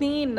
3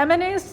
MNAs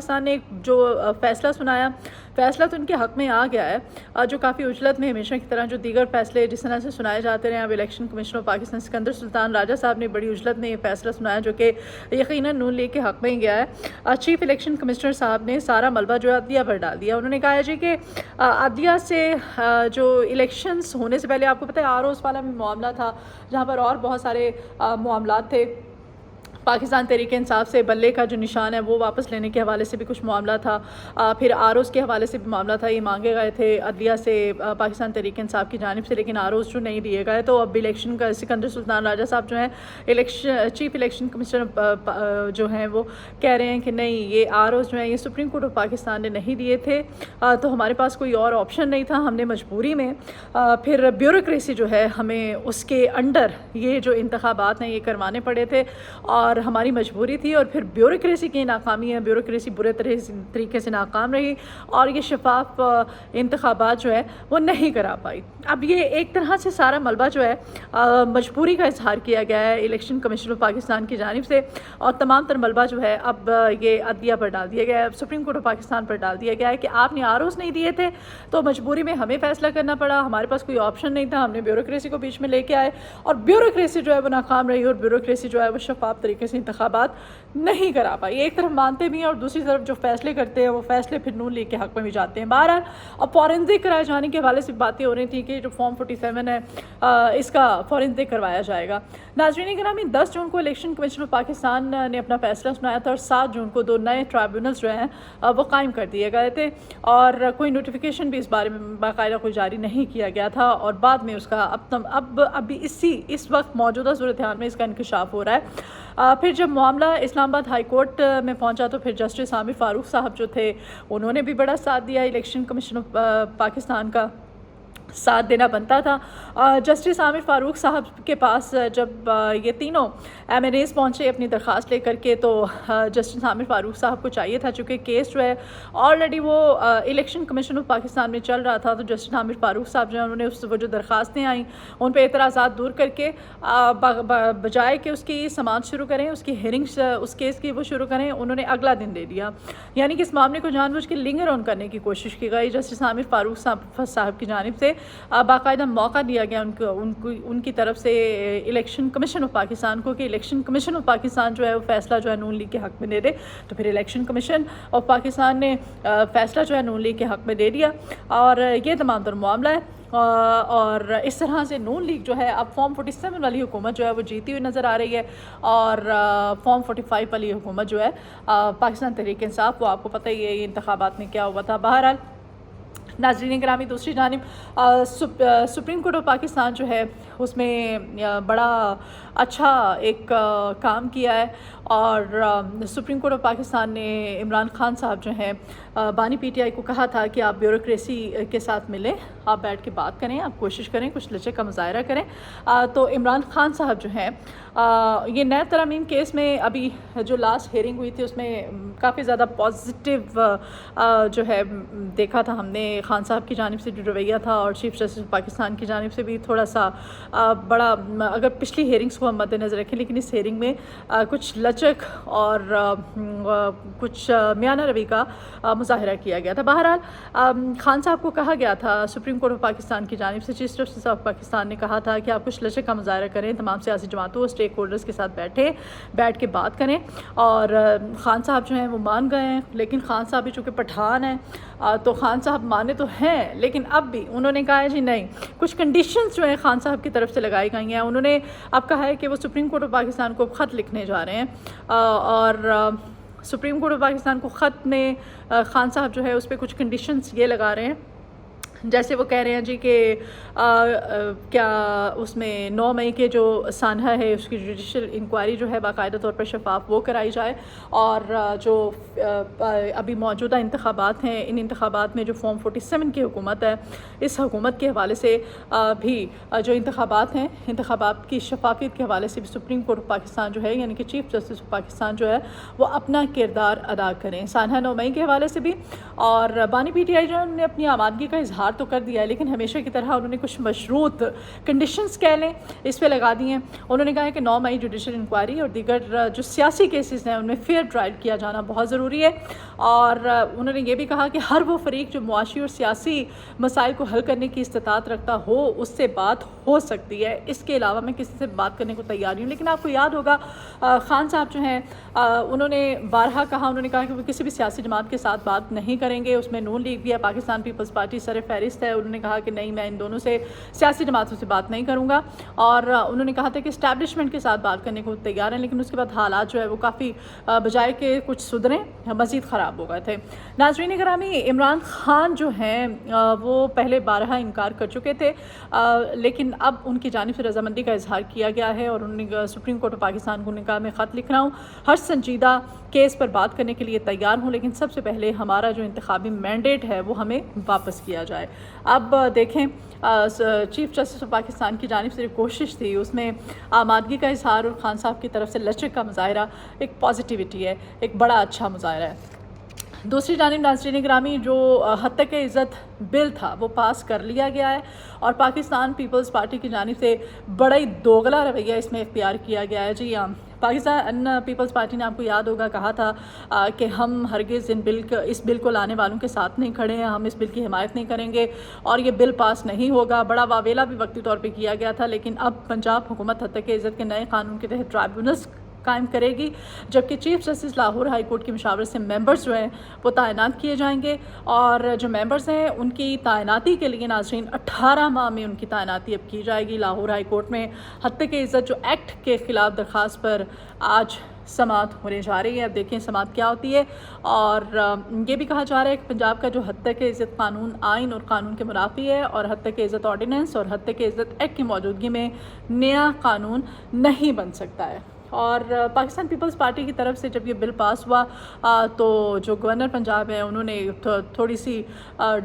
Pakistan نے جو فیصلہ سنایا، فیصلہ تو ان کے حق میں آ گیا ہے، جو کافی عجلت میں ہمیشہ کی طرح جو دیگر فیصلے جس طرح سے سنائے جاتے رہے ہیں۔ اب election commission of Pakistan Sikandar Sultan Raja صاحب نے بڑی عجلت میں یہ فیصلہ سنایا جو کہ یقیناً نون لیگ کے حق میں ہی گیا ہے۔ چیف الیکشن کمشنر صاحب نے سارا ملبہ جو ہے عدلیہ پر ڈال دیا۔ انہوں نے کہا ہے جی کہ عدلیہ سے جو الیکشنز ہونے سے پہلے آپ کو پتہ ہے آروز والا بھی معاملہ تھا جہاں پر اور بہت سارے معاملات تھے، پاکستان تحریک انصاف سے بلے کا جو نشان ہے وہ واپس لینے کے حوالے سے بھی کچھ معاملہ تھا، پھر آروز کے حوالے سے بھی معاملہ تھا، یہ مانگے گئے تھے عدلیہ سے پاکستان تحریک انصاف کی جانب سے، لیکن آروز جو نہیں دیے گئے۔ تو اب الیکشن کا سکندر سلطان راجہ صاحب جو ہیں چیف الیکشن کمشنر جو ہیں وہ کہہ رہے ہیں کہ نہیں، یہ آروز جو ہیں یہ سپریم کورٹ آف پاکستان نے نہیں دیے تھے، تو ہمارے پاس کوئی اور آپشن نہیں تھا، ہم نے مجبوری میں پھر بیوروکریسی جو ہے ہمیں اس کے انڈر یہ جو انتخابات ہیں یہ کروانے پڑے تھے، اور ہماری مجبوری تھی، اور پھر بیوروکریسی کی ناکامی ہے، بیوروکریسی برے طریقے سے ناکام رہی اور یہ شفاف انتخابات جو ہے وہ نہیں کرا پائی۔ اب یہ ایک طرح سے سارا ملبہ جو ہے مجبوری کا اظہار کیا گیا ہے الیکشن کمیشن آف پاکستان کی جانب سے، اور تمام تر ملبہ جو ہے اب یہ عدلیہ پر ڈال دیا گیا ہے، سپریم کورٹ آف پاکستان پر ڈال دیا گیا ہے کہ آپ نے آروز نہیں دیے تھے تو مجبوری میں ہمیں فیصلہ کرنا پڑا، ہمارے پاس کوئی آپشن نہیں تھا، ہم نے بیوروکریسی کو بیچ میں لے کے آئے اور بیوروکریسی جو ہے وہ ناکام رہی، اور بیوروکریسی جو ہے وہ شفاف طریقے سے انتخابات نہیں کرا پائی۔ ایک طرف مانتے بھی ہیں اور دوسری طرف جو فیصلے کرتے ہیں وہ فیصلے پھر نون لیگ کے حق میں بھی جاتے ہیں۔ بہرحال اب فورنزک کرائے جانے کے حوالے سے باتیں ہو رہی تھیں کہ جو فارم 47 ہے اس کا فورنزک کروایا جائے گا۔ ناظرین گرامی، 10 جون کو الیکشن کمیشن آف پاکستان نے اپنا فیصلہ سنایا تھا، اور 7 جون کو 2 نئے ٹرائبیونلز جو ہیں وہ قائم کر دیے گئے تھے، اور کوئی نوٹیفیکیشن بھی اس بارے میں باقاعدہ کوئی جاری نہیں کیا گیا تھا، اور بعد میں اس کا ابھی اس وقت موجودہ صورتحال میں اس کا انکشاف ہو رہا ہے۔ پھر جب معاملہ اسلام آباد ہائی کورٹ میں پہنچا تو پھر جسٹس عامر فاروق صاحب جو تھے انہوں نے بھی بڑا ساتھ دیا، الیکشن کمیشن آف پاکستان کا ساتھ دینا بنتا تھا۔ جسٹس عامر فاروق صاحب کے پاس جب یہ تینوں ایم این ایز پہنچے اپنی درخواست لے کر کے، تو جسٹس عامر فاروق صاحب کو چاہیے تھا چونکہ کیس جو ہے آلریڈی وہ الیکشن کمیشن آف پاکستان میں چل رہا تھا، تو جسٹس عامر فاروق صاحب جو ہیں انہوں نے وہ جو درخواستیں آئیں ان پہ اعتراضات دور کر کے بجائے کہ اس کی سماعت شروع کریں، اس کی ہیئرنگس اس کیس کی وہ شروع کریں، انہوں نے اگلا دن دے دیا، یعنی کہ اس معاملے کو جان بوجھ کے لنگر آن کرنے کی کوشش کی گئی۔ جسٹس عامر فاروق صاحب کی جانب سے باقاعدہ موقع دیا گیا ان کی طرف سے الیکشن کمیشن آف پاکستان کو کہ الیکشن کمیشن آف پاکستان جو ہے وہ فیصلہ جو ہے نون لیگ کے حق میں دے دے، تو پھر الیکشن کمیشن آف پاکستان نے فیصلہ جو ہے نون لیگ کے حق میں دے دیا، اور یہ تمام تر معاملہ ہے۔ اور اس طرح سے نون لیگ جو ہے اب فارم 47 والی حکومت جو ہے وہ جیتی ہوئی نظر آ رہی ہے، اور فارم 45 والی حکومت جو ہے پاکستان تحریک انصاف، وہ آپ کو پتہ ہی ہے یہ انتخابات میں کیا ہوا تھا۔ بہرحال ناظرین گرامی، دوسری جانب سپریم کورٹ آف پاکستان جو ہے اس میں بڑا اچھا ایک کام کیا ہے، اور سپریم کورٹ آف پاکستان نے عمران خان صاحب جو ہیں بانی پی ٹی آئی کو کہا تھا کہ آپ بیوروکریسی کے ساتھ ملیں، آپ بیٹھ کے بات کریں، آپ کوشش کریں، کچھ لچک کا مظاہرہ کریں۔ تو عمران خان صاحب جو ہیں یہ نئے ترامیم کیس میں ابھی جو لاسٹ ہیئرنگ ہوئی تھی اس میں کافی زیادہ پازیٹیو جو ہے دیکھا تھا ہم نے، خان صاحب کی جانب سے جو رویہ تھا، اور چیف جسٹس پاکستان کی جانب سے بھی تھوڑا سا بڑا، اگر پچھلی ہیئرنگس کو ہم مد نظر رکھیں لیکن اس ہیئرنگ میں کچھ لچک اور کچھ میانہ روی کا مظاہرہ کیا گیا تھا۔ بہرحال خان صاحب کو کہا گیا تھا سپریم کورٹ آف پاکستان کی جانب سے، چیف جسٹس آف پاکستان نے کہا تھا کہ آپ کچھ لچک کا مظاہرہ کریں، تمام سیاسی جماعتوں اسٹیک ہولڈرز کے ساتھ بیٹھ کے بات کریں، اور خان صاحب جو ہیں وہ مان گئے ہیں، لیکن خان صاحب بھی چونکہ پٹھان ہیں تو خان صاحب مانے تو ہیں، لیکن اب بھی انہوں نے کہا ہے جی نہیں، کچھ کنڈیشنز جو ہیں خان صاحب کی طرف سے لگائی گئی ہیں، انہوں نے اب کہا ہے کہ وہ سپریم کورٹ آف پاکستان کو خط لکھنے جا رہے ہیں، اور سپریم کورٹ آف پاکستان کو خط میں خان صاحب جو ہے اس پہ کچھ کنڈیشنز یہ لگا رہے ہیں، جیسے وہ کہہ رہے ہیں جی کہ کیا اس میں 9 مئی کے جو سانحہ ہے اس کی جوڈیشل انکوائری جو ہے باقاعدہ طور پر شفاف وہ کرائی جائے، اور جو ابھی موجودہ انتخابات ہیں ان انتخابات میں جو فارم 47 کی حکومت ہے اس حکومت کے حوالے سے بھی جو انتخابات ہیں انتخابات کی شفافیت کے حوالے سے بھی سپریم کورٹ آف پاکستان جو ہے یعنی کہ چیف جسٹس آف پاکستان جو ہے وہ اپنا کردار ادا کریں، سانحہ 9 مئی کے حوالے سے بھی۔ اور بانی پی ٹی آئی جو نے اپنی آمادگی کا اظہار اظہار تو کر دیا ہے لیکن ہمیشہ کی طرح انہوں نے کچھ مشروط کنڈیشنز کہہ لیں اس پہ لگا دی ہیں. انہوں نے کہا ہے کہ 9 مئی جوڈیشل انکوائری اور دیگر جو سیاسی کیسز ہیں ان میں فیئر ٹرائل کیا جانا بہت ضروری ہے. اور انہوں نے یہ بھی کہا کہ ہر وہ فریق جو معاشی اور سیاسی مسائل کو حل کرنے کی استطاعت رکھتا ہو اس سے بات ہو سکتی ہے. اس کے علاوہ میں کسی سے بات کرنے کو تیار ہوں. لیکن آپ کو یاد ہوگا خان صاحب جو ہیں انہوں نے بارہا کہا, انہوں نے کہا کہ وہ کسی بھی سیاسی جماعت کے ساتھ بات نہیں کریں گے. اس میں نون لیگ بھی ہے, پاکستان پیپلز پارٹی سر فہرست ہے. انہوں نے کہا کہ نہیں, میں ان دونوں سے سیاسی جماعتوں سے بات نہیں کروں گا. اور انہوں نے کہا تھا کہ اسٹیبلشمنٹ کے ساتھ بات کرنے کو تیار ہیں لیکن اس کے بعد حالات جو ہے وہ کافی بجائے کہ کچھ سدھریں مزید خراب ہو گئے تھے. ناظرین گرامی, عمران خان جو ہیں وہ پہلے بارہا انکار کر چکے تھے لیکن اب ان کی جانب سے رضامندی کا اظہار کیا گیا ہے اور انہوں نے سپریم کورٹ آف پاکستان کو کہا میں خط لکھ رہا ہوں, ہر سنجیدہ کیس پر بات کرنے کے لیے تیار ہوں لیکن سب سے پہلے ہمارا جو انتخابی مینڈیٹ ہے وہ ہمیں واپس کیا جائے. اب دیکھیں چیف جسٹس آف پاکستان کی جانب سے کوشش تھی اس میں آمادگی کا اظہار اور خان صاحب کی طرف سے لچک کا مظاہرہ ایک پازیٹیوٹی ہے, ایک بڑا اچھا مظاہرہ ہے. دوسری جانب ناظرین گرامی, جو حد تک عزت بل تھا وہ پاس کر لیا گیا ہے اور پاکستان پیپلز پارٹی کی جانب سے بڑا ہی دوغلا رویہ اس میں اختیار کیا گیا ہے. جی ہاں, پاکستان پیپلز پارٹی نے آپ کو یاد ہوگا کہا تھا کہ ہم ہرگز اس بل کو لانے والوں کے ساتھ نہیں کھڑے ہیں, ہم اس بل کی حمایت نہیں کریں گے اور یہ بل پاس نہیں ہوگا. بڑا واویلا بھی وقتی طور پہ کیا گیا تھا لیکن اب پنجاب حکومت حد تک عزت کے نئے قانون کے تحت ٹرائبیونلز قائم کرے گی جبکہ chief justice Lahore high court کی مشاورت سے ممبرز جو ہیں وہ تعینات کیے جائیں گے. اور جو ممبرز ہیں ان کی تعیناتی کے لیے ناظرین 18 ماہ میں ان کی تعیناتی اب کی جائے گی. لاہور ہائی کورٹ میں حد تک عزت جو ایکٹ کے خلاف درخواست پر آج سماعت ہونے جا رہی ہے. اب دیکھیں سماعت کیا ہوتی ہے. اور یہ بھی کہا جا رہا ہے کہ پنجاب کا جو حد تک عزت قانون آئین اور قانون کے منافی ہے اور حد تک عزت آرڈیننس اور حد تک عزت ایکٹ کی موجودگی میں نیا قانون نہیں بن سکتا ہے. اور پاکستان پیپلز پارٹی کی طرف سے جب یہ بل پاس ہوا تو جو گورنر پنجاب ہیں انہوں نے تھوڑی سی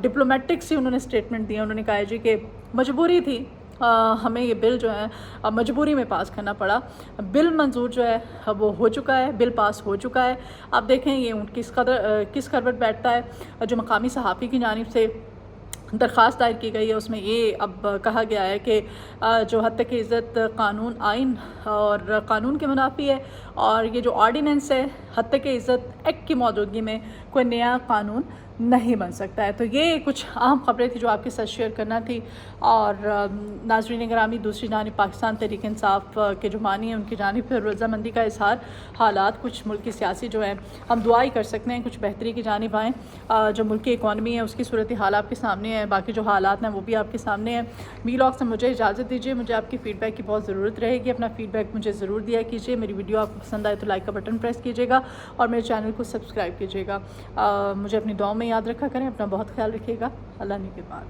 ڈپلومیٹک سی انہوں نے اسٹیٹمنٹ دیا. انہوں نے کہا جی کہ مجبوری تھی, ہمیں یہ بل جو ہے مجبوری میں پاس کرنا پڑا. بل منظور جو ہے وہ ہو چکا ہے, بل پاس ہو چکا ہے. اب دیکھیں یہ کس کروٹ بیٹھتا ہے. جو مقامی صحافی کی جانب سے درخواست دائر کی گئی ہے اس میں یہ اب کہا گیا ہے کہ جو حد تک عزت قانون آئین اور قانون کے منافی ہے اور یہ جو آرڈیننس ہے حد تک عزت ایکٹ کی موجودگی میں کوئی نیا قانون نہیں بن سکتا ہے. تو یہ کچھ اہم خبریں تھیں جو آپ کے ساتھ شیئر کرنا تھی. اور ناظرین گرامی, دوسری جانب پاکستان تحریک انصاف کے جو مانی ہیں ان کی جانب پھر رضامندی کا اظہار. حالات کچھ ملک کی سیاسی جو ہیں ہم دعائی کر سکتے ہیں کچھ بہتری کی جانب آئیں. جو ملک کی اکانومی ہے اس کی صورتحال آپ کے سامنے ہے, باقی جو حالات ہیں وہ بھی آپ کے سامنے ہیں. ویلاگ سے مجھے اجازت دیجیے, مجھے آپ کی فیڈ بیک کی بہت ضرورت رہے گی. اپنا فیڈ بیک مجھے ضرور دیا کیجیے. میری ویڈیو آپ کو پسند آئے تو لائک کا بٹن پریس کیجیے گا اور میرے چینل کو سبسکرائب کیجیے گا. مجھے اپنی دعاؤں میں یاد رکھا کریں. اپنا بہت خیال رکھیے گا. اللہ نگہبان.